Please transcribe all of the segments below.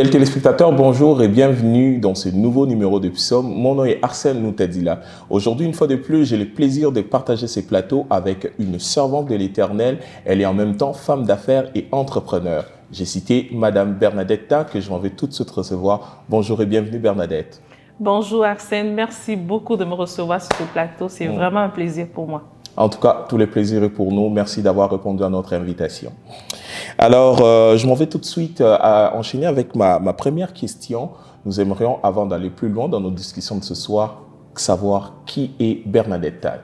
Fidèles téléspectateurs, bonjour et bienvenue dans ce nouveau numéro de Psaume. Mon nom est Arsène Noutadila. Aujourd'hui, une fois de plus, j'ai le plaisir de partager ces plateaux avec une servante de l'Éternel. Elle est en même temps femme d'affaires et entrepreneur. J'ai cité Madame Bernadette que je m'en vais tout de suite recevoir. Bonjour et bienvenue Bernadette. Bonjour Arsène, merci beaucoup de me recevoir sur ce plateau. C'est vraiment un plaisir pour moi. En tout cas, tout le plaisir est pour nous. Merci d'avoir répondu à notre invitation. Alors, je m'en vais tout de suite enchaîner avec ma première question. Nous aimerions, avant d'aller plus loin dans nos discussions de ce soir, savoir qui est Bernadette Tal.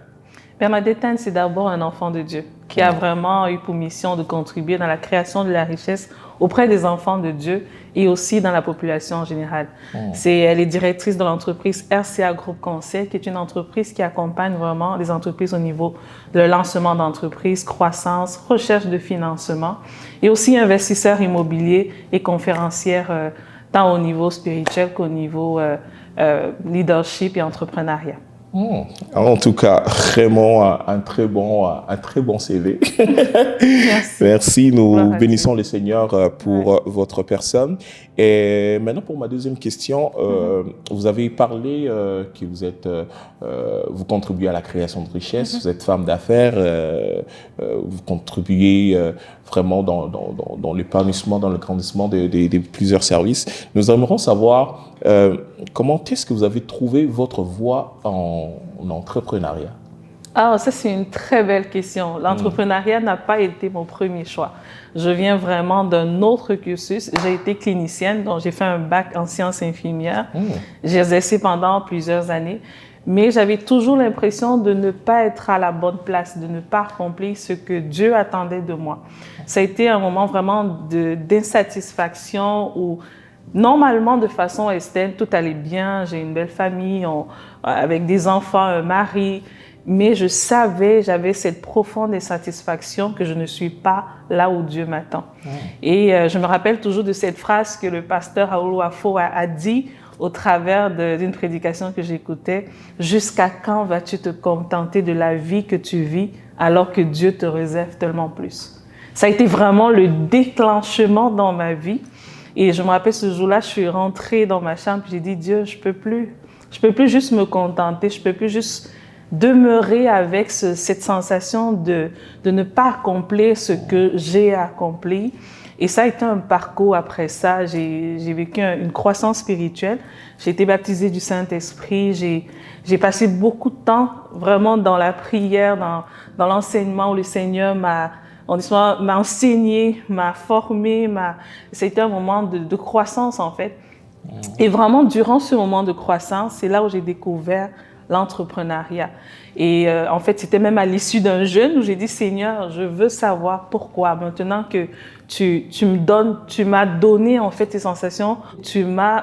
Bernadette Tal, c'est d'abord un enfant de Dieu qui a vraiment eu pour mission de contribuer dans la création de la richesse auprès des enfants de Dieu et aussi dans la population en général. Elle est directrice de l'entreprise RCA Group Conseil, qui est une entreprise qui accompagne vraiment les entreprises au niveau de lancement d'entreprise, croissance, recherche de financement et aussi investisseur immobilier et conférencière tant au niveau spirituel qu'au niveau leadership et entrepreneuriat. En tout cas, vraiment un très bon CV. Merci. Merci, nous bénissons le Seigneur pour votre personne. Et maintenant, pour ma deuxième question, vous avez parlé que vous contribuez à la création de richesses, vous êtes femme d'affaires, vous contribuez vraiment dans l'épanouissement, dans le grandissement de plusieurs services. Nous aimerions savoir comment est-ce que vous avez trouvé votre voie en entrepreneuriat? Ah, ça, c'est une très belle question. L'entrepreneuriat n'a pas été mon premier choix. Je viens vraiment d'un autre cursus. J'ai été clinicienne, donc j'ai fait un bac en sciences infirmières. J'ai exercé pendant plusieurs années, mais j'avais toujours l'impression de ne pas être à la bonne place, de ne pas accomplir ce que Dieu attendait de moi. Ça a été un moment vraiment d'insatisfaction où normalement, de façon externe, tout allait bien. J'ai une belle famille, avec des enfants, un mari. Mais je savais, j'avais cette profonde insatisfaction que je ne suis pas là où Dieu m'attend. Et je me rappelle toujours de cette phrase que le pasteur Raoul Wafo a dit au travers d'une prédication que j'écoutais. « Jusqu'à quand vas-tu te contenter de la vie que tu vis alors que Dieu te réserve tellement plus ?» Ça a été vraiment le déclenchement dans ma vie. Et je me rappelle ce jour-là, je suis rentrée dans ma chambre et j'ai dit, Dieu, je peux plus juste me contenter, je peux plus juste demeurer avec cette sensation de ne pas accomplir ce que j'ai accompli. Et ça a été un parcours après ça. J'ai vécu une croissance spirituelle. J'ai été baptisée du Saint-Esprit. J'ai passé beaucoup de temps vraiment dans la prière, dans l'enseignement où le Seigneur m'a enseigné, m'a formé, c'était un moment de croissance en fait. Et vraiment, durant ce moment de croissance, c'est là où j'ai découvert l'entrepreneuriat. Et en fait, c'était même à l'issue d'un jeûne où j'ai dit, Seigneur, je veux savoir pourquoi. Maintenant que tu m'as donné en fait ces sensations,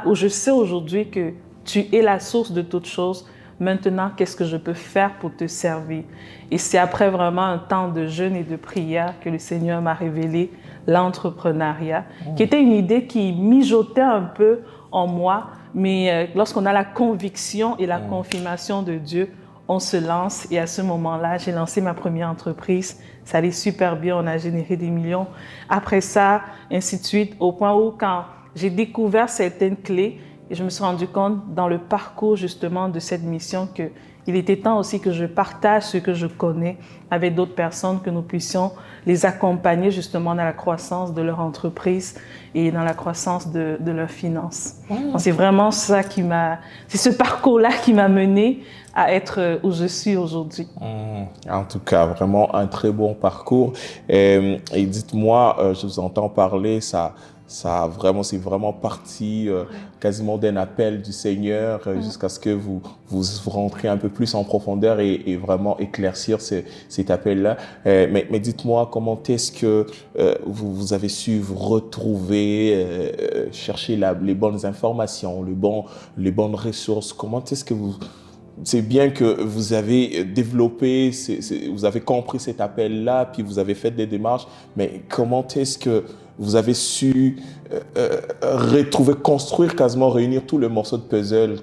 où je sais aujourd'hui que tu es la source de toutes choses. Maintenant, qu'est-ce que je peux faire pour te servir? Et c'est après vraiment un temps de jeûne et de prière que le Seigneur m'a révélé l'entrepreneuriat, qui était une idée qui mijotait un peu en moi, mais lorsqu'on a la conviction et la confirmation de Dieu, on se lance. Et à ce moment-là, j'ai lancé ma première entreprise. Ça allait super bien, on a généré des millions. Après ça, ainsi de suite, au point où quand j'ai découvert certaines clés, et je me suis rendu compte dans le parcours justement de cette mission qu'il était temps aussi que je partage ce que je connais avec d'autres personnes, que nous puissions les accompagner justement dans la croissance de leur entreprise et dans la croissance de leurs finances. Donc, c'est vraiment ça c'est ce parcours-là qui m'a mené à être où je suis aujourd'hui. En tout cas, vraiment un très bon parcours. Et dites-moi, je vous entends parler, c'est vraiment parti quasiment d'un appel du Seigneur jusqu'à ce que vous rentriez un peu plus en profondeur et vraiment éclaircir cet appel-là. Mais dites-moi, comment est-ce que vous avez su vous retrouver, chercher les bonnes informations, les bonnes ressources? Comment est-ce que c'est bien que vous avez développé, vous avez compris cet appel-là, puis vous avez fait des démarches, mais comment est-ce que vous avez su construire, quasiment réunir tout le morceau de puzzle?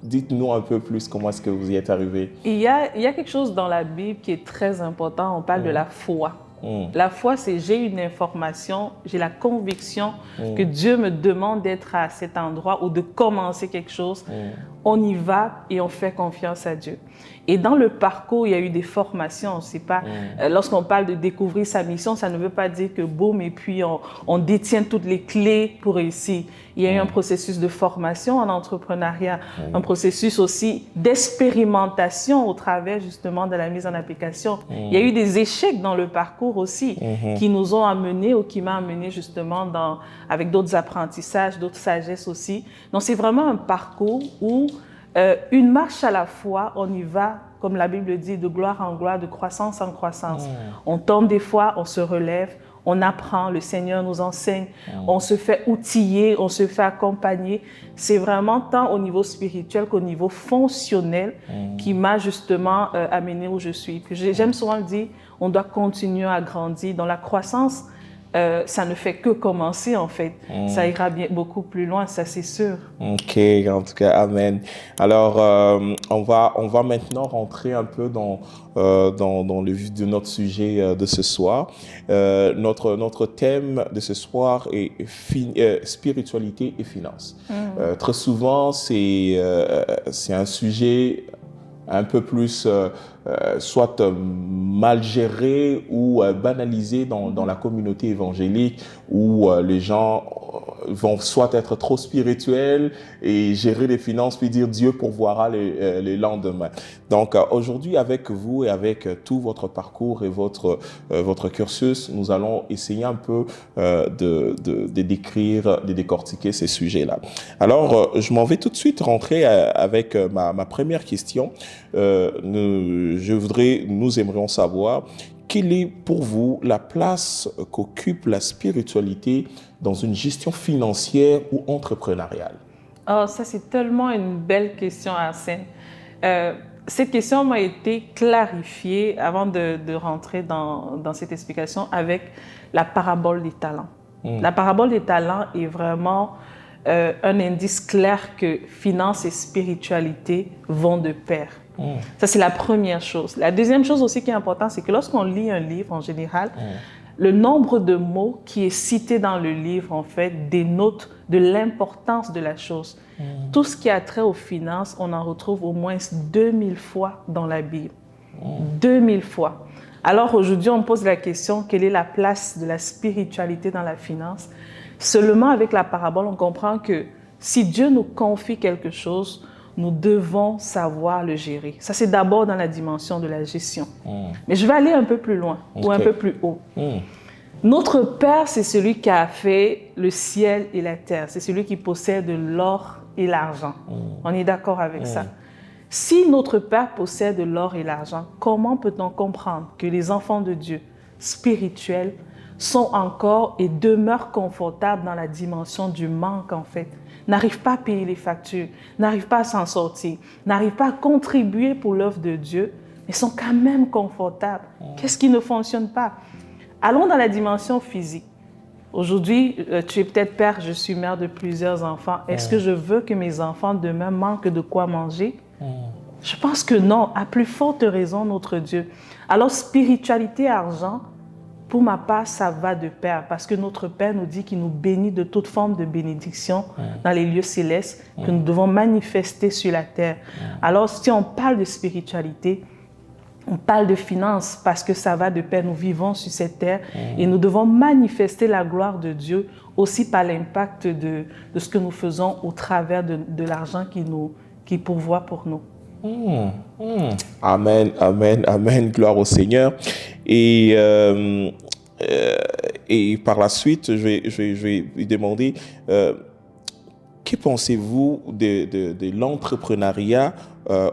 Dites-nous un peu plus comment est-ce que vous y êtes arrivé. Il y a quelque chose dans la Bible qui est très important, on parle de la foi. La foi, c'est j'ai une information, j'ai la conviction que Dieu me demande d'être à cet endroit ou de commencer quelque chose. On y va et on fait confiance à Dieu. Et dans le parcours, il y a eu des formations. C'est pas, lorsqu'on parle de découvrir sa mission, ça ne veut pas dire que boum, et puis on détient toutes les clés pour réussir. Il y a eu un processus de formation en entrepreneuriat, un processus aussi d'expérimentation au travers justement de la mise en application. Il y a eu des échecs dans le parcours aussi qui nous ont amenés ou qui m'ont amené justement avec d'autres apprentissages, d'autres sagesses aussi. Donc c'est vraiment un parcours où une marche à la fois, on y va, comme la Bible dit, de gloire en gloire, de croissance en croissance. On tombe des fois, on se relève, on apprend, le Seigneur nous enseigne, on se fait outiller, on se fait accompagner. C'est vraiment tant au niveau spirituel qu'au niveau fonctionnel qui m'a justement amené où je suis. Puis j'aime souvent dire, on doit continuer à grandir. Dans la croissance, ça ne fait que commencer en fait. Ça ira beaucoup plus loin, ça c'est sûr. Ok, en tout cas, amen. Alors, on va maintenant rentrer un peu dans le vif de notre sujet de ce soir. Notre thème de ce soir est spiritualité et finances. Très souvent, c'est un sujet un peu plus soit mal géré ou banalisé dans la communauté évangélique où les gens vont soit être trop spirituels et gérer les finances puis dire Dieu pourvoira les lendemains. Donc aujourd'hui avec vous et avec tout votre parcours et votre cursus, nous allons essayer un peu de décrire, de décortiquer ces sujets-là. Alors je m'en vais tout de suite rentrer avec ma première question. Nous aimerions savoir quelle est pour vous la place qu'occupe la spiritualité dans une gestion financière ou entrepreneuriale? Oh, ça c'est tellement une belle question, Arsène. Cette question m'a été clarifiée avant de rentrer dans cette explication avec la parabole des talents. La parabole des talents est vraiment un indice clair que finance et spiritualité vont de pair. Ça, c'est la première chose. La deuxième chose aussi qui est importante, c'est que lorsqu'on lit un livre en général, le nombre de mots qui est cité dans le livre, en fait, dénote de l'importance de la chose. Tout ce qui a trait aux finances, on en retrouve au moins 2000 fois dans la Bible. 2000 fois. Alors aujourd'hui, on pose la question, quelle est la place de la spiritualité dans la finance? Seulement avec la parabole, on comprend que si Dieu nous confie quelque chose, nous devons savoir le gérer. Ça, c'est d'abord dans la dimension de la gestion. Mais je vais aller un peu plus loin ou un peu plus haut. Notre Père, c'est celui qui a fait le ciel et la terre. C'est celui qui possède l'or et l'argent. On est d'accord avec ça? Si notre Père possède l'or et l'argent, comment peut-on comprendre que les enfants de Dieu spirituels sont encore et demeurent confortables dans la dimension du manque, en fait, n'arrivent pas à payer les factures, n'arrivent pas à s'en sortir, n'arrivent pas à contribuer pour l'œuvre de Dieu, mais sont quand même confortables. Qu'est-ce qui ne fonctionne pas? Allons dans la dimension physique. Aujourd'hui, tu es peut-être père, je suis mère de plusieurs enfants. Est-ce que je veux que mes enfants demain manquent de quoi manger? Je pense que non, à plus forte raison, notre Dieu. Alors, spiritualité, argent, pour ma part, ça va de pair, parce que notre Père nous dit qu'il nous bénit de toute forme de bénédiction dans les lieux célestes que nous devons manifester sur la terre. Alors, si on parle de spiritualité, on parle de finances parce que ça va de pair. Nous vivons sur cette terre et nous devons manifester la gloire de Dieu aussi par l'impact de ce que nous faisons au travers de l'argent qui pourvoit pour nous. Amen, amen, amen, gloire au Seigneur. Et par la suite, je vais lui demander, que pensez-vous de l'entrepreneuriat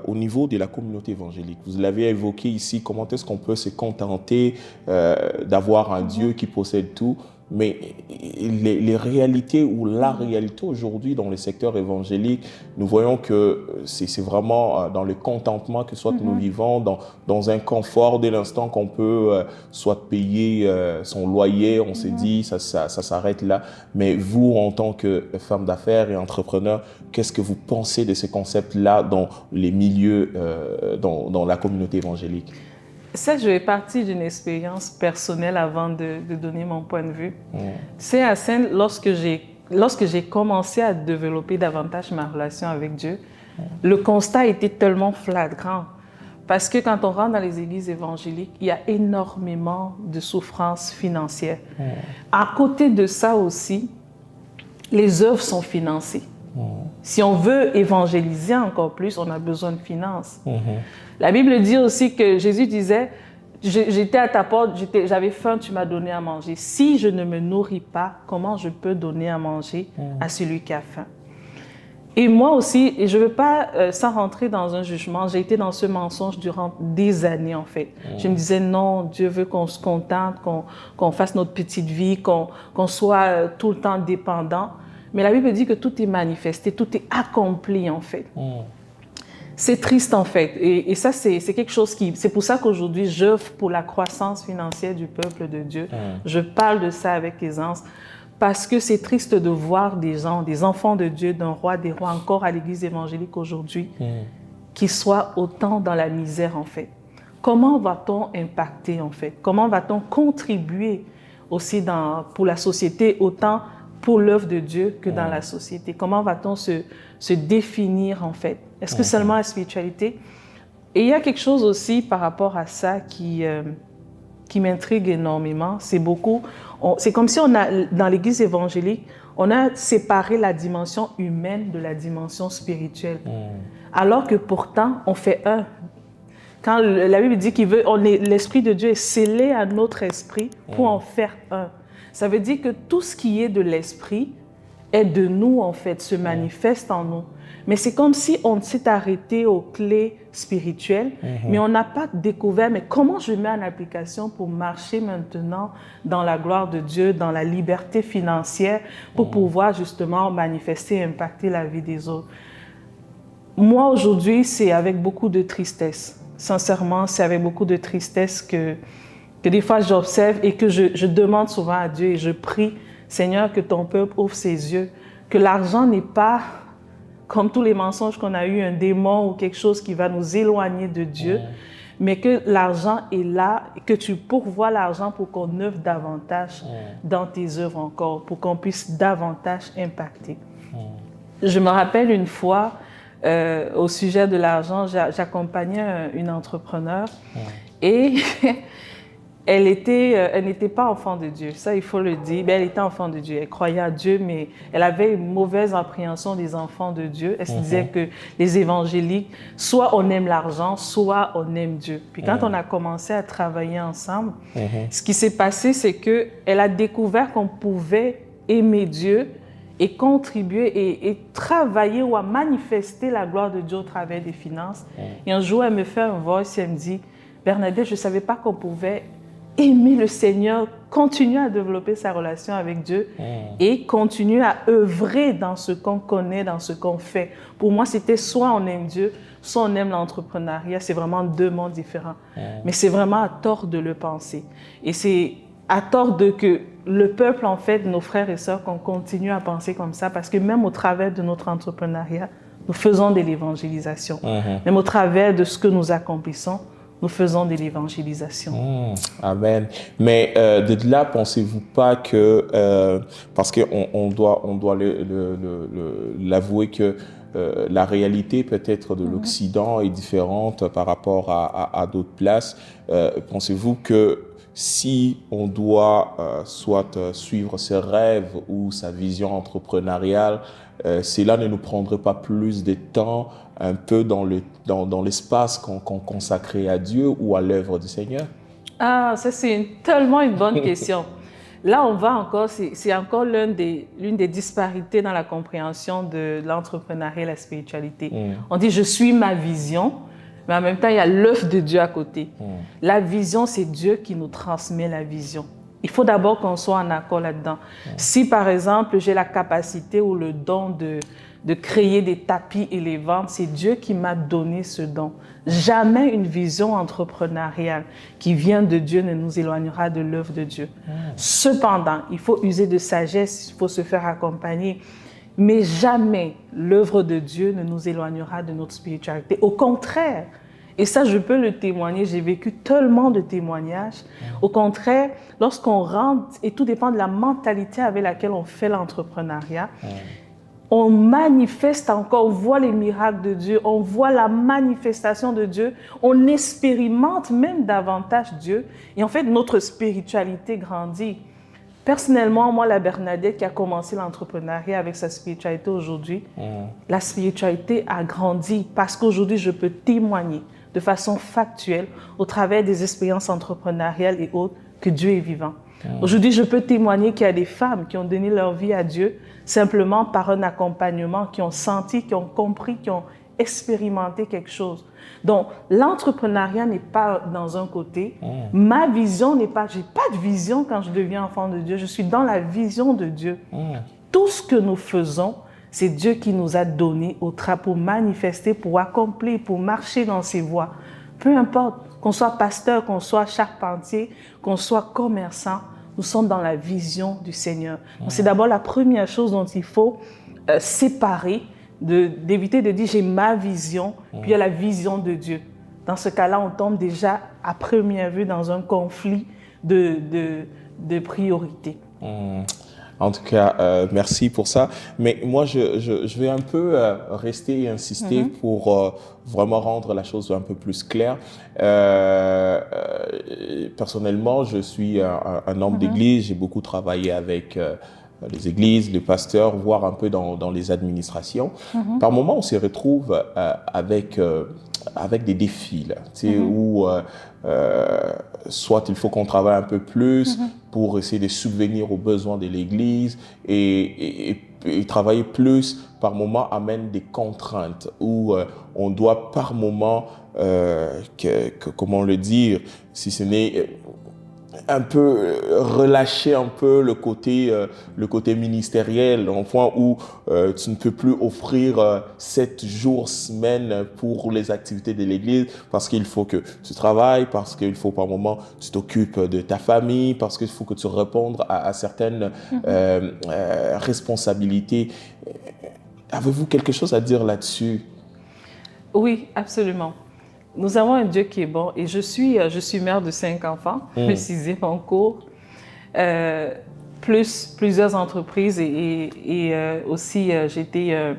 au niveau de la communauté évangélique? Vous l'avez évoqué ici, comment est-ce qu'on peut se contenter d'avoir un Dieu qui possède tout? Mais les réalités ou la réalité aujourd'hui dans le secteur évangélique, nous voyons que c'est vraiment dans le contentement que soit nous vivons, dans un confort dès l'instant qu'on peut soit payer son loyer, on s'est dit ça s'arrête là. Mais vous, en tant que femme d'affaires et entrepreneur, qu'est-ce que vous pensez de ces concepts-là dans les milieux, dans la communauté évangélique? Ça, je vais partir d'une expérience personnelle avant de donner mon point de vue. C'est à scène, lorsque j'ai commencé à développer davantage ma relation avec Dieu, le constat était tellement flagrant. Parce que quand on rentre dans les églises évangéliques, il y a énormément de souffrances financières. À côté de ça aussi, les œuvres sont financées. Si on veut évangéliser encore plus, on a besoin de finances. La Bible dit aussi que Jésus disait, j'étais à ta porte, j'avais faim, tu m'as donné à manger. Si je ne me nourris pas, comment je peux donner à manger à celui qui a faim? Et moi aussi, et je ne veux pas, sans rentrer dans un jugement, j'ai été dans ce mensonge durant des années en fait. Je me disais non, Dieu veut qu'on se contente, qu'on fasse notre petite vie, qu'on soit tout le temps dépendant. Mais la Bible dit que tout est manifesté, tout est accompli en fait. C'est triste en fait. Et ça, c'est quelque chose qui... C'est pour ça qu'aujourd'hui, j'œuvre pour la croissance financière du peuple de Dieu. Je parle de ça avec aisance. Parce que c'est triste de voir des gens, des enfants de Dieu, d'un roi des rois, encore à l'église évangélique aujourd'hui, qui soient autant dans la misère en fait. Comment va-t-on impacter en fait? Comment va-t-on contribuer aussi pour la société, autant pour l'œuvre de Dieu que dans la société? Comment va-t-on se définir en fait? Est-ce que seulement la spiritualité? Et il y a quelque chose aussi par rapport à ça qui m'intrigue énormément. C'est comme si dans l'église évangélique, on a séparé la dimension humaine de la dimension spirituelle. Alors que pourtant, on fait un. Quand la Bible dit l'Esprit de Dieu est scellé à notre esprit pour en faire un. Ça veut dire que tout ce qui est de l'esprit est de nous en fait, se manifeste en nous. Mais c'est comme si on s'est arrêté aux clés spirituelles, mais on n'a pas découvert, mais comment je mets en application pour marcher maintenant dans la gloire de Dieu, dans la liberté financière, pour pouvoir justement manifester et impacter la vie des autres. Moi, aujourd'hui, c'est avec beaucoup de tristesse. Sincèrement, c'est avec beaucoup de tristesse que des fois j'observe et que je demande souvent à Dieu et je prie, Seigneur, que ton peuple ouvre ses yeux, que l'argent n'est pas... comme tous les mensonges qu'on a eu, un démon ou quelque chose qui va nous éloigner de Dieu, mais que l'argent est là, que tu pourvois l'argent pour qu'on œuvre davantage dans tes œuvres encore, pour qu'on puisse davantage impacter. Je me rappelle une fois, au sujet de l'argent, j'accompagnais une entrepreneur et elle n'était pas enfant de Dieu, ça il faut le dire. Elle était enfant de Dieu, elle croyait à Dieu, mais elle avait une mauvaise appréhension des enfants de Dieu. Elle se disait que les évangéliques, soit on aime l'argent, soit on aime Dieu. Puis quand on a commencé à travailler ensemble, ce qui s'est passé, c'est qu'elle a découvert qu'on pouvait aimer Dieu et contribuer et travailler ou à manifester la gloire de Dieu au travers des finances. Et un jour, elle me fait un voice et elle me dit, Bernadette, je ne savais pas qu'on pouvait aimer le Seigneur, continuer à développer sa relation avec Dieu et continuer à œuvrer dans ce qu'on connaît, dans ce qu'on fait. Pour moi, c'était soit on aime Dieu, soit on aime l'entrepreneuriat. C'est vraiment deux mondes différents. Mais c'est vraiment à tort de le penser. Et c'est à tort que le peuple, en fait, nos frères et sœurs, qu'on continue à penser comme ça, parce que même au travers de notre entrepreneuriat, nous faisons de l'évangélisation. Même au travers de ce que nous accomplissons, nous faisons de l'évangélisation. Amen. Mais de là, pensez-vous pas que, parce qu'on doit l'avouer que la réalité peut-être de l'Occident est différente par rapport à d'autres places. Pensez-vous que si on doit soit suivre ses rêves ou sa vision entrepreneuriale, cela ne nous prendrait pas plus de temps un peu dans l'espace qu'on consacrait à Dieu ou à l'œuvre du Seigneur? Ah, ça c'est tellement une bonne question. Là, on va encore, c'est encore l'une des disparités dans la compréhension de l'entrepreneuriat et la spiritualité. On dit « je suis ma vision », mais en même temps, il y a l'œuvre de Dieu à côté. La vision, c'est Dieu qui nous transmet la vision. Il faut d'abord qu'on soit en accord là-dedans. Si, par exemple, j'ai la capacité ou le don de créer des tapis et les vendre, c'est Dieu qui m'a donné ce don. Jamais une vision entrepreneuriale qui vient de Dieu ne nous éloignera de l'œuvre de Dieu. Cependant, il faut user de sagesse, il faut se faire accompagner. Mais jamais l'œuvre de Dieu ne nous éloignera de notre spiritualité. Au contraire, Et ça, je peux le témoigner. J'ai vécu tellement de témoignages. Au contraire, lorsqu'on rentre, et tout dépend de la mentalité avec laquelle on fait l'entrepreneuriat, on manifeste encore, on voit les miracles de Dieu, on voit la manifestation de Dieu, on expérimente même davantage Dieu. Et en fait, notre spiritualité grandit. Personnellement, moi, la Bernadette qui a commencé l'entrepreneuriat avec sa spiritualité aujourd'hui, la spiritualité a grandi parce qu'aujourd'hui, je peux témoigner de façon factuelle au travers des expériences entrepreneuriales et autres que Dieu est vivant. Aujourd'hui, je peux témoigner qu'il y a des femmes qui ont donné leur vie à Dieu simplement par un accompagnement, qui ont senti, qui ont compris, qui ont expérimenté quelque chose. Donc, l'entrepreneuriat n'est pas dans un côté. Ma vision n'est pas... J'ai pas de vision quand je deviens enfant de Dieu. Je suis dans la vision de Dieu. Tout ce que nous faisons, c'est Dieu qui nous a donné pour manifester, pour accomplir, pour marcher dans ses voies. Peu importe, qu'on soit pasteur, qu'on soit charpentier, qu'on soit commerçant, nous sommes dans la vision du Seigneur. Donc, c'est d'abord la première chose dont il faut séparer, d'éviter de dire j'ai ma vision, puis il y a la vision de Dieu. Dans ce cas-là, on tombe déjà à première vue dans un conflit de priorité. En tout cas, merci pour ça. Mais moi, je vais un peu rester et insister pour vraiment rendre la chose un peu plus claire. Personnellement, je suis un homme d'église. J'ai beaucoup travaillé avec les églises, les pasteurs, voire un peu dans les administrations. Par moments, on se retrouve avec des défis, là, où soit il faut qu'on travaille un peu plus pour essayer de subvenir aux besoins de l'Église et travailler plus, par moment, amène des contraintes où on doit par moment, comment le dire, si ce n'est un peu relâcher un peu le côté ministériel, au point où tu ne peux plus offrir 7 jours, semaines pour les activités de l'église parce qu'il faut que tu travailles, parce qu'il faut par moment tu t'occupes de ta famille, parce qu'il faut que tu répondes à certaines responsabilités. Avez-vous quelque chose à dire là-dessus? Oui, absolument. Nous avons un Dieu qui est bon et je suis mère de 5 enfants, le 6e en cours, plus plusieurs entreprises et aussi j'étais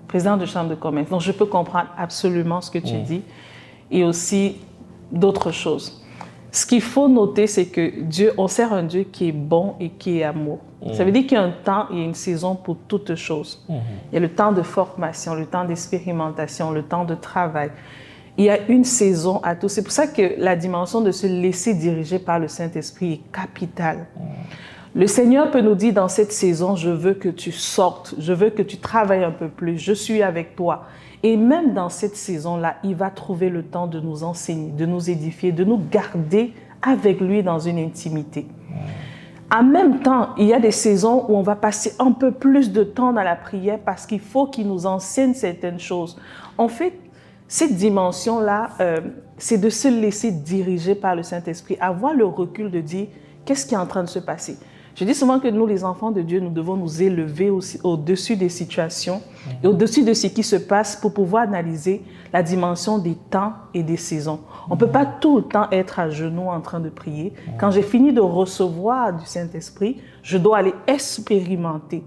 présidente de chambre de commerce. Donc je peux comprendre absolument ce que tu dis et aussi d'autres choses. Ce qu'il faut noter, c'est que Dieu, on sert un Dieu qui est bon et qui est amour. Ça veut dire qu'il y a un temps et une saison pour toutes choses. Il y a le temps de formation, le temps d'expérimentation, le temps de travail. Il y a une saison à tout. C'est pour ça que la dimension de se laisser diriger par le Saint-Esprit est capitale. Le Seigneur peut nous dire dans cette saison, je veux que tu sortes, je veux que tu travailles un peu plus, je suis avec toi. Et même dans cette saison-là, il va trouver le temps de nous enseigner, de nous édifier, de nous garder avec lui dans une intimité. En même temps, il y a des saisons où on va passer un peu plus de temps dans la prière parce qu'il faut qu'il nous enseigne certaines choses. En fait, cette dimension-là, c'est de se laisser diriger par le Saint-Esprit, avoir le recul de dire qu'est-ce qui est en train de se passer. Je dis souvent que nous, les enfants de Dieu, nous devons nous élever aussi au-dessus des situations et au-dessus de ce qui se passe pour pouvoir analyser la dimension des temps et des saisons. On ne peut pas tout le temps être à genoux en train de prier. Quand j'ai fini de recevoir du Saint-Esprit, je dois aller expérimenter.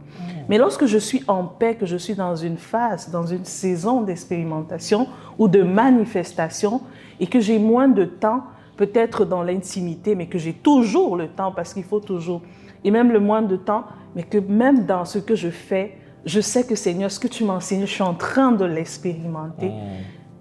Mais lorsque je suis en paix, que je suis dans une phase, dans une saison d'expérimentation ou de manifestation et que j'ai moins de temps, peut-être dans l'intimité, mais que j'ai toujours le temps parce qu'il faut toujours... Et même le moins de temps, mais que même dans ce que je fais, je sais que Seigneur, ce que tu m'as enseigné, je suis en train de l'expérimenter.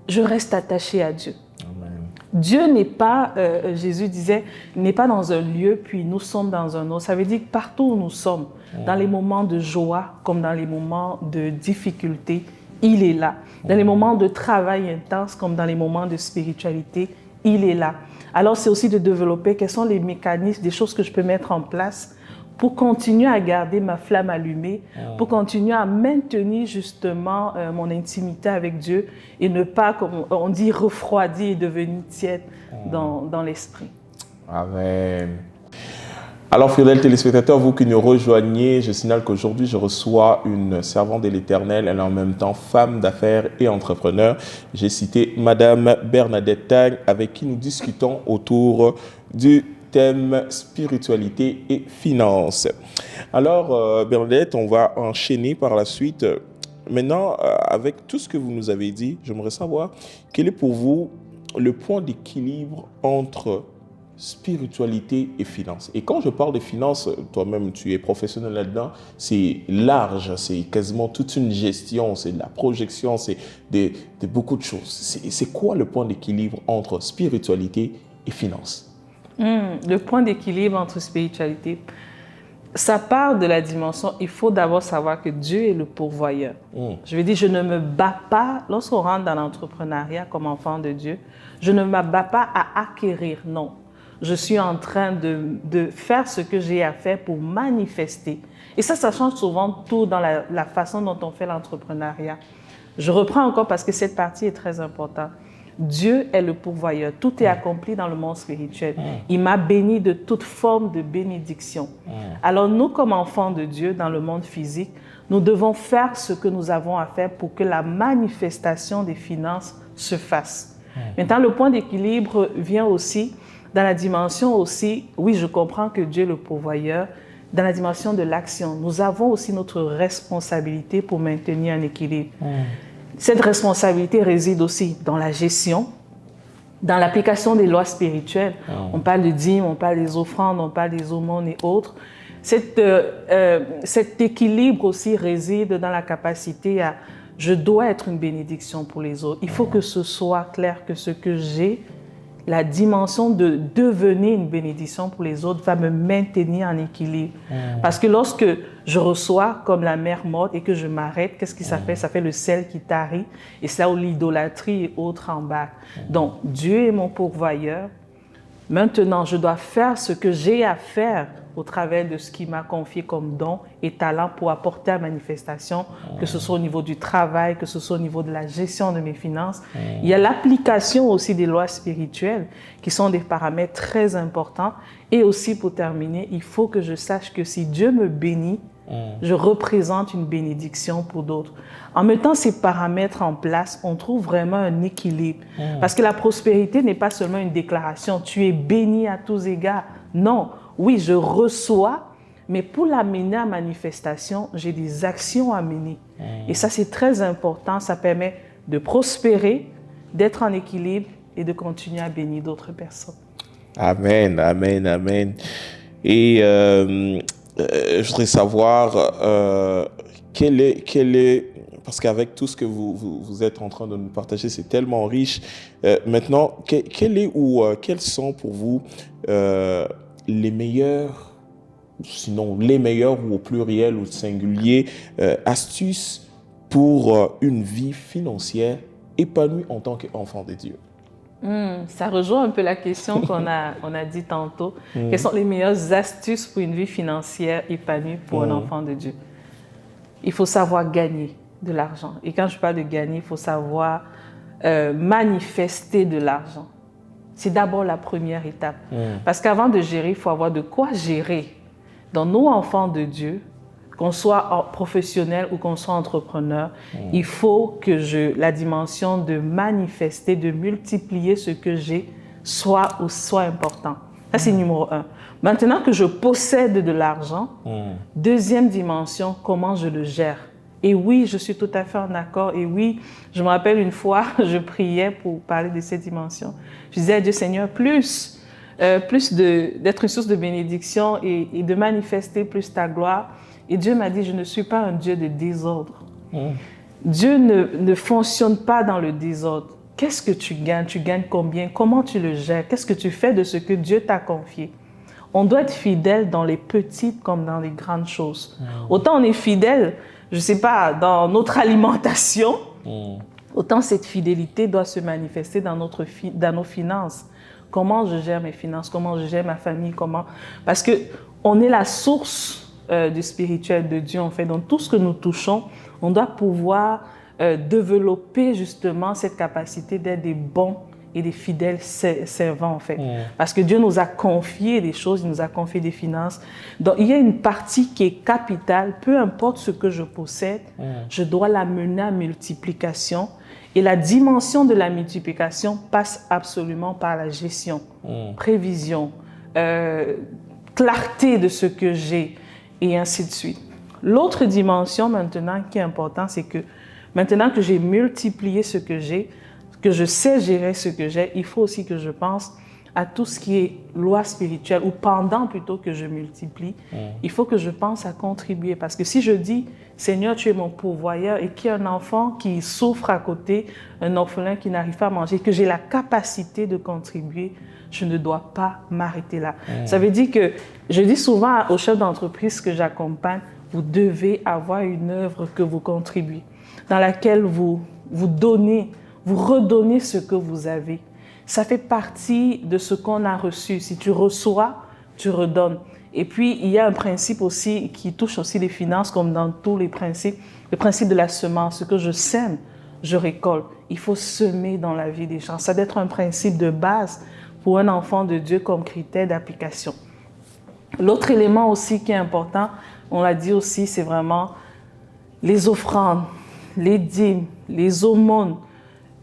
Je reste attaché à Dieu. Amen. Dieu n'est pas, Jésus disait, n'est pas dans un lieu, puis nous sommes dans un autre. Ça veut dire que partout où nous sommes, dans les moments de joie, comme dans les moments de difficulté, il est là. Dans les moments de travail intense, comme dans les moments de spiritualité, il est là. Alors, c'est aussi de développer quels sont les mécanismes, des choses que je peux mettre en place pour continuer à garder ma flamme allumée, pour continuer à maintenir justement mon intimité avec Dieu et ne pas, comme on dit, refroidir et devenir tiède dans l'esprit. Amen. Alors, fidèles téléspectateurs, vous qui nous rejoignez, je signale qu'aujourd'hui, je reçois une servante de l'Éternel. Elle est en même temps femme d'affaires et entrepreneur. J'ai cité Madame Bernadette Tang, avec qui nous discutons autour du thème spiritualité et finances. Alors, Bernadette, on va enchaîner par la suite. Maintenant, avec tout ce que vous nous avez dit, j'aimerais savoir quel est pour vous le point d'équilibre entre spiritualité et finances. Et quand je parle de finances, toi-même, tu es professionnel là-dedans, c'est large, c'est quasiment toute une gestion, c'est de la projection, c'est de beaucoup de choses. C'est quoi le point d'équilibre entre spiritualité et finances? Le point d'équilibre entre spiritualité, ça part de la dimension, il faut d'abord savoir que Dieu est le pourvoyeur. Je veux dire, je ne me bats pas, lorsqu'on rentre dans l'entrepreneuriat comme enfant de Dieu, je ne me bats pas à acquérir, non. Je suis en train de faire ce que j'ai à faire pour manifester. Et ça change souvent tout dans la façon dont on fait l'entrepreneuriat. Je reprends encore parce que cette partie est très importante. Dieu est le pourvoyeur. Tout est accompli dans le monde spirituel. Il m'a béni de toute forme de bénédiction. Alors nous, comme enfants de Dieu, dans le monde physique, nous devons faire ce que nous avons à faire pour que la manifestation des finances se fasse. Maintenant, le point d'équilibre vient aussi dans la dimension aussi, oui, je comprends que Dieu est le pourvoyeur, dans la dimension de l'action. Nous avons aussi notre responsabilité pour maintenir un équilibre. Cette responsabilité réside aussi dans la gestion, dans l'application des lois spirituelles. On parle de dîmes, on parle des offrandes, on parle des aumônes et autres. Cet équilibre aussi réside dans la capacité à « je dois être une bénédiction pour les autres ». Il faut que ce soit clair que ce que j'ai, la dimension de devenir une bénédiction pour les autres va me maintenir en équilibre. Parce que lorsque je reçois comme la mer morte et que je m'arrête, qu'est-ce que ça fait? Ça fait le sel qui tarit et c'est là où l'idolâtrie et autres embarquent. Donc, Dieu est mon pourvoyeur. Maintenant, je dois faire ce que j'ai à faire au travers de ce qu'il m'a confié comme don et talent pour apporter à manifestation, que ce soit au niveau du travail, que ce soit au niveau de la gestion de mes finances. Il y a l'application aussi des lois spirituelles qui sont des paramètres très importants. Et aussi, pour terminer, il faut que je sache que si Dieu me bénit, je représente une bénédiction pour d'autres. En mettant ces paramètres en place, on trouve vraiment un équilibre. Parce que la prospérité n'est pas seulement une déclaration, tu es béni à tous égards. Non, oui, je reçois, mais pour l'amener à manifestation, j'ai des actions à mener. Et ça, c'est très important. Ça permet de prospérer, d'être en équilibre et de continuer à bénir d'autres personnes. Amen, amen, amen. Et je voudrais savoir quel est, parce qu'avec tout ce que vous êtes en train de nous partager, c'est tellement riche. Maintenant, quels sont pour vous les meilleurs, sinon les meilleurs ou au pluriel ou au singulier, astuces pour une vie financière épanouie en tant qu'enfant de Dieu? Ça rejoint un peu la question qu'on a dit tantôt. Quelles sont les meilleures astuces pour une vie financière épanouie pour un enfant de Dieu? Il faut savoir gagner de l'argent. Et quand je parle de gagner, il faut savoir manifester de l'argent. C'est d'abord la première étape. Parce qu'avant de gérer, il faut avoir de quoi gérer. Dans nos enfants de Dieu, qu'on soit professionnel ou qu'on soit entrepreneur, il faut que la dimension de manifester, de multiplier ce que j'ai soit important. Ça, c'est numéro 1. Maintenant que je possède de l'argent, deuxième dimension, comment je le gère. Et oui, je suis tout à fait en accord. Et oui, je me rappelle une fois, je priais pour parler de cette dimension. Je disais à Dieu, Seigneur, plus d'être une source de bénédiction et de manifester plus ta gloire. Et Dieu m'a dit, je ne suis pas un Dieu de désordre. Dieu ne fonctionne pas dans le désordre. Qu'est-ce que tu gagnes? Tu gagnes combien? Comment tu le gères? Qu'est-ce que tu fais de ce que Dieu t'a confié? On doit être fidèle dans les petites comme dans les grandes choses. Autant on est fidèle, je ne sais pas, dans notre alimentation, autant cette fidélité doit se manifester dans nos finances. Comment je gère mes finances? Comment je gère ma famille? Parce qu'on est la source du spirituel de Dieu, en fait. Donc, tout ce que nous touchons, on doit pouvoir développer justement cette capacité d'être des bons et des fidèles servants, en fait. Parce que Dieu nous a confié des choses, il nous a confié des finances. Donc, il y a une partie qui est capitale. Peu importe ce que je possède, je dois la mener à multiplication. Et la dimension de la multiplication passe absolument par la gestion, prévision, clarté de ce que j'ai, et ainsi de suite. L'autre dimension maintenant qui est importante, c'est que maintenant que j'ai multiplié ce que j'ai, que je sais gérer ce que j'ai, il faut aussi que je pense à tout ce qui est loi spirituelle, ou pendant plutôt que je multiplie, il faut que je pense à contribuer. Parce que si je dis, Seigneur, tu es mon pourvoyeur, et qu'il y a un enfant qui souffre à côté, un orphelin qui n'arrive pas à manger, que j'ai la capacité de contribuer, je ne dois pas m'arrêter là. Ça veut dire que, je dis souvent aux chefs d'entreprise que j'accompagne, vous devez avoir une œuvre que vous contribuez, dans laquelle vous donnez, vous redonnez ce que vous avez. Ça fait partie de ce qu'on a reçu. Si tu reçois, tu redonnes. Et puis, il y a un principe aussi qui touche aussi les finances, comme dans tous les principes, le principe de la semence. Ce que je sème, je récolte. Il faut semer dans la vie des gens. Ça doit être un principe de base pour un enfant de Dieu comme critère d'application. L'autre élément aussi qui est important, on l'a dit aussi, c'est vraiment les offrandes, les dîmes, les aumônes.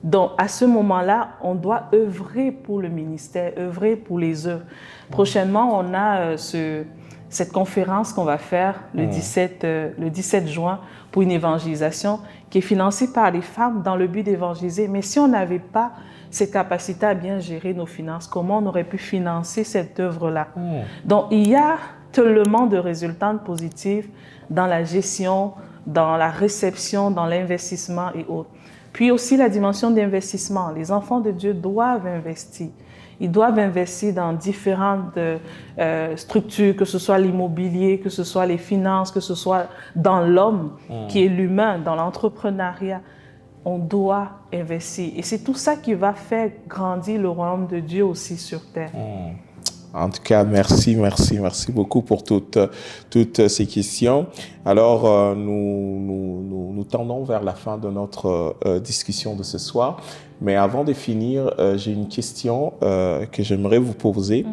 Donc, à ce moment-là, on doit œuvrer pour le ministère, œuvrer pour les œuvres. Prochainement, on a cette conférence qu'on va faire le 17 juin pour une évangélisation qui est financée par les femmes dans le but d'évangéliser. Mais si on n'avait pas ces capacités à bien gérer nos finances, comment on aurait pu financer cette œuvre-là? Donc, il y a tellement de résultats positifs dans la gestion, dans la réception, dans l'investissement et autres. Puis aussi la dimension d'investissement. Les enfants de Dieu doivent investir. Ils doivent investir dans différentes structures, que ce soit l'immobilier, que ce soit les finances, que ce soit dans l'homme, qui est l'humain, dans l'entrepreneuriat. On doit investir. Et c'est tout ça qui va faire grandir le royaume de Dieu aussi sur terre. En tout cas, merci beaucoup pour toutes ces questions. Alors, nous tendons vers la fin de notre discussion de ce soir. Mais avant de finir, j'ai une question que j'aimerais vous poser.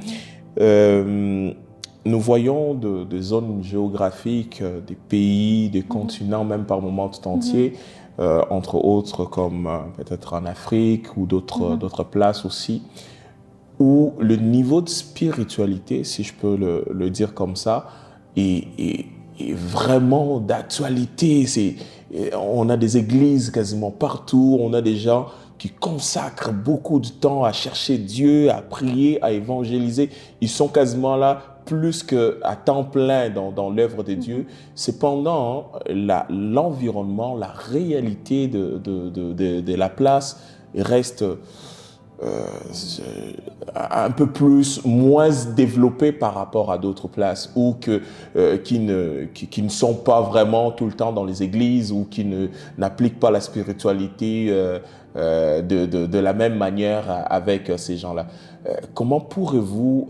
Nous voyons des zones géographiques, des pays, des continents, même par moments tout entiers, entre autres comme peut-être en Afrique ou d'autres places aussi, où le niveau de spiritualité, si je peux le dire comme ça, est vraiment d'actualité. On a des églises quasiment partout, on a des gens qui consacrent beaucoup de temps à chercher Dieu, à prier, à évangéliser. Ils sont quasiment là plus qu'à temps plein dans l'œuvre de Dieu. Cependant, l'environnement, la réalité de la place reste un peu moins développé par rapport à d'autres places ou qui ne sont pas vraiment tout le temps dans les églises ou qui n'appliquent pas la spiritualité de la même manière avec ces gens-là. Comment pourrez-vous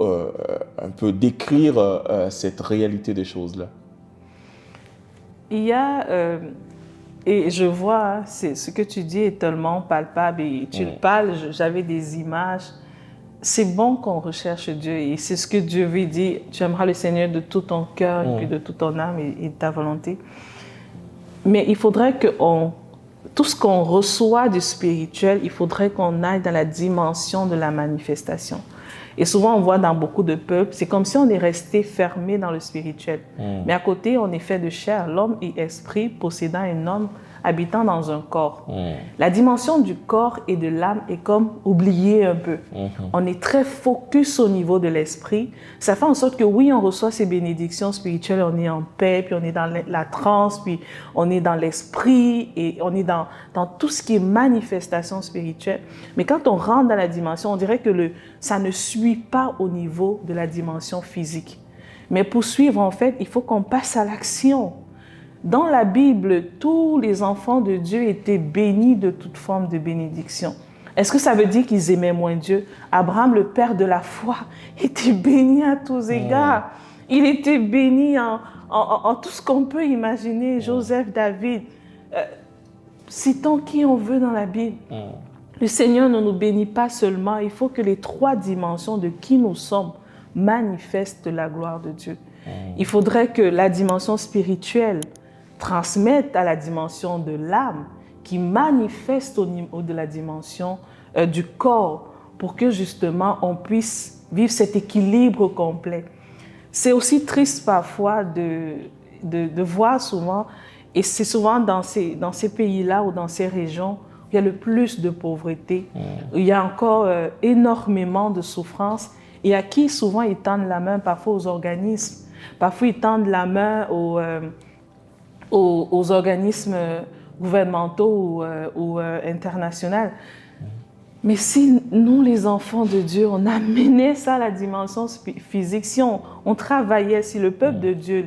un peu décrire cette réalité des choses-là? Il y a... Et je vois, ce que tu dis est tellement palpable et tu le parles, j'avais des images. C'est bon qu'on recherche Dieu et c'est ce que Dieu veut dire. Tu aimeras le Seigneur de tout ton cœur et puis de toute ton âme et de ta volonté. Mais il faudrait que tout ce qu'on reçoit du spirituel, il faudrait qu'on aille dans la dimension de la manifestation. Et souvent, on voit dans beaucoup de peuples, c'est comme si on est resté fermé dans le spirituel. Mais à côté, on est fait de chair. L'homme est esprit, possédant un homme, habitant dans un corps. La dimension du corps et de l'âme est comme oubliée un peu. On est très focus au niveau de l'esprit. Ça fait en sorte que oui, on reçoit ces bénédictions spirituelles, on est en paix, puis on est dans la transe, puis on est dans l'esprit, et on est dans tout ce qui est manifestation spirituelle. Mais quand on rentre dans la dimension, on dirait que ça ne suit pas au niveau de la dimension physique. Mais pour suivre, en fait, il faut qu'on passe à l'action. Dans la Bible, tous les enfants de Dieu étaient bénis de toute forme de bénédiction. Est-ce que ça veut dire qu'ils aimaient moins Dieu? Abraham, le père de la foi, était béni à tous égards. Il était béni en tout ce qu'on peut imaginer. Joseph, David, citons qui on veut dans la Bible. Le Seigneur ne nous bénit pas seulement, il faut que les 3 dimensions de qui nous sommes manifestent la gloire de Dieu. Il faudrait que la dimension spirituelle transmette à la dimension de l'âme, qui manifeste au niveau de la dimension du corps, pour que justement on puisse vivre cet équilibre complet. C'est aussi triste parfois de voir souvent, et c'est souvent dans ces pays-là ou dans ces régions où il y a le plus de pauvreté, où il y a encore énormément de souffrance, et à qui souvent ils tendent la main parfois aux organismes, parfois ils tendent la main aux organismes gouvernementaux ou internationaux. Mais si nous, les enfants de Dieu, on amenait ça à la dimension physique, si on travaillait, si le peuple de Dieu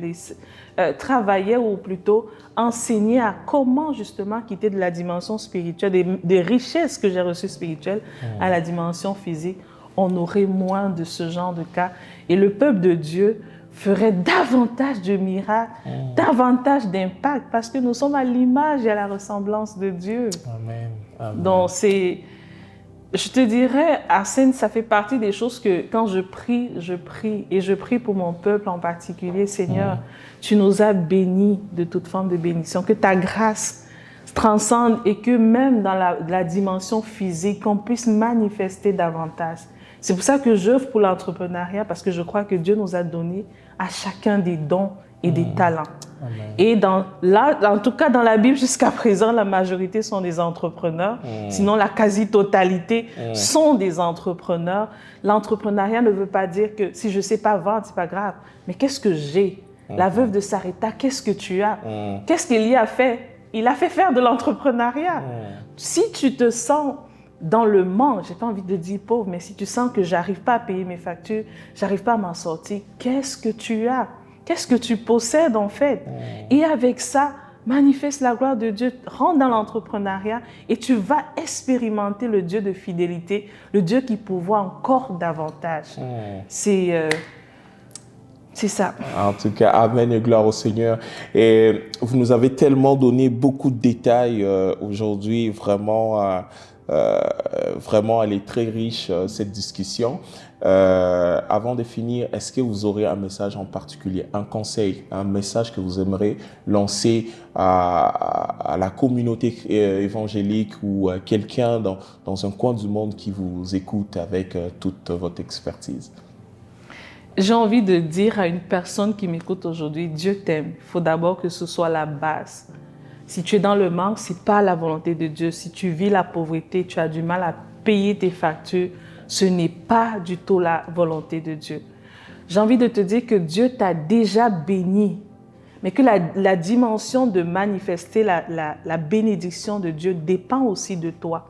travaillait, ou plutôt enseignait à comment justement quitter de la dimension spirituelle, des richesses que j'ai reçues spirituelles, à la dimension physique, on aurait moins de ce genre de cas. Et le peuple de Dieu ferait davantage de miracles, davantage d'impact, parce que nous sommes à l'image et à la ressemblance de Dieu. Amen. Amen. Donc, je te dirais, Arsène, ça fait partie des choses que quand je prie, et je prie pour mon peuple en particulier. Seigneur, tu nous as bénis de toute forme de bénédiction, que ta grâce transcende et que même dans la dimension physique, qu'on puisse manifester davantage. C'est pour ça que j'œuvre pour l'entrepreneuriat, parce que je crois que Dieu nous a donné à chacun des dons et des talents. Amen. Et en tout cas, dans la Bible, jusqu'à présent, la majorité sont des entrepreneurs. Sinon, la quasi-totalité sont des entrepreneurs. L'entrepreneuriat ne veut pas dire que si je ne sais pas vendre, ce n'est pas grave. Mais qu'est-ce que j'ai? La veuve de Sarepta, qu'est-ce que tu as? Qu'est-ce qu'il y a fait? Il a fait faire de l'entrepreneuriat. Si tu te sens dans le manque, je n'ai pas envie de dire pauvre, mais si tu sens que je n'arrive pas à payer mes factures, je n'arrive pas à m'en sortir, qu'est-ce que tu as? Qu'est-ce que tu possèdes en fait? Et avec ça, manifeste la gloire de Dieu, rentre dans l'entrepreneuriat et tu vas expérimenter le Dieu de fidélité, le Dieu qui pourvoit encore davantage. C'est ça. En tout cas, amen et gloire au Seigneur. Et vous nous avez tellement donné beaucoup de détails aujourd'hui, vraiment, vraiment, elle est très riche, cette discussion. Avant de finir, est-ce que vous aurez un message en particulier, un conseil, un message que vous aimeriez lancer à la communauté évangélique ou à quelqu'un dans un coin du monde qui vous écoute avec toute votre expertise? J'ai envie de dire à une personne qui m'écoute aujourd'hui, Dieu t'aime. Il faut d'abord que ce soit la base. Si tu es dans le manque, ce n'est pas la volonté de Dieu. Si tu vis la pauvreté, tu as du mal à payer tes factures, ce n'est pas du tout la volonté de Dieu. J'ai envie de te dire que Dieu t'a déjà béni, mais que la dimension de manifester la bénédiction de Dieu dépend aussi de toi.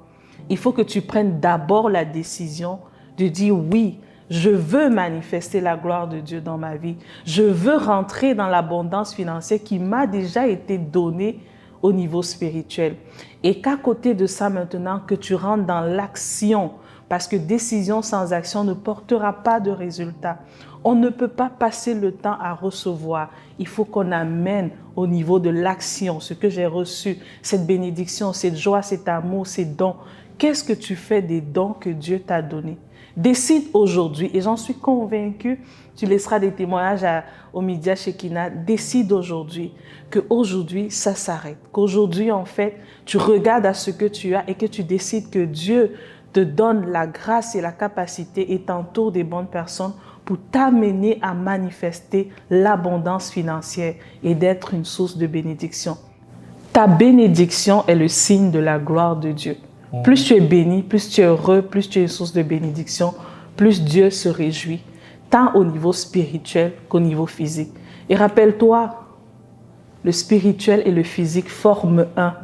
Il faut que tu prennes d'abord la décision de dire oui, je veux manifester la gloire de Dieu dans ma vie. Je veux rentrer dans l'abondance financière qui m'a déjà été donnée au niveau spirituel. Et qu'à côté de ça maintenant, que tu rentres dans l'action, parce que décision sans action ne portera pas de résultat. On ne peut pas passer le temps à recevoir. Il faut qu'on amène au niveau de l'action ce que j'ai reçu, cette bénédiction, cette joie, cet amour, ces dons. Qu'est-ce que tu fais des dons que Dieu t'a donnés? Décide aujourd'hui, et j'en suis convaincue, tu laisseras des témoignages au Média Shekinah. Décide aujourd'hui qu'aujourd'hui, ça s'arrête. Qu'aujourd'hui, en fait, tu regardes à ce que tu as et que tu décides que Dieu te donne la grâce et la capacité et t'entoure des bonnes personnes pour t'amener à manifester l'abondance financière et d'être une source de bénédiction. Ta bénédiction est le signe de la gloire de Dieu. Plus tu es béni, plus tu es heureux, plus tu es une source de bénédiction, plus Dieu se réjouit, tant au niveau spirituel qu'au niveau physique. Et rappelle-toi, le spirituel et le physique forment un.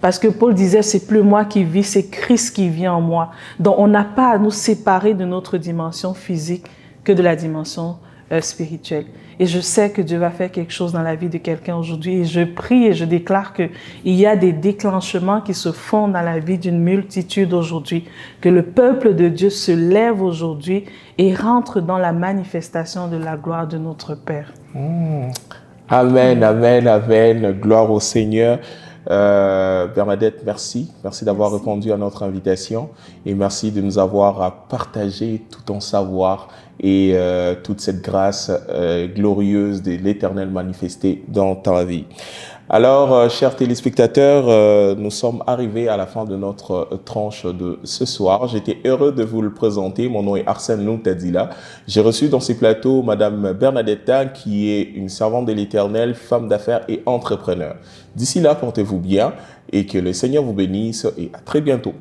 Parce que Paul disait, c'est plus moi qui vis, c'est Christ qui vit en moi. Donc on n'a pas à nous séparer de notre dimension physique que de la dimension spirituelle. Et je sais que Dieu va faire quelque chose dans la vie de quelqu'un aujourd'hui. Et je prie et je déclare qu'il y a des déclenchements qui se font dans la vie d'une multitude aujourd'hui. Que le peuple de Dieu se lève aujourd'hui et rentre dans la manifestation de la gloire de notre Père. Amen, amen, amen. Gloire au Seigneur. Bernadette, merci. Merci d'avoir répondu à notre invitation et merci de nous avoir partagé tout ton savoir et toute cette grâce glorieuse de l'Éternel manifestée dans ta vie. Alors, chers téléspectateurs, nous sommes arrivés à la fin de notre tranche de ce soir. J'étais heureux de vous le présenter. Mon nom est Arsène Luntadila. J'ai reçu dans ces plateaux Madame Bernadetta, qui est une servante de l'Éternel, femme d'affaires et entrepreneur. D'ici là, portez-vous bien et que le Seigneur vous bénisse et à très bientôt.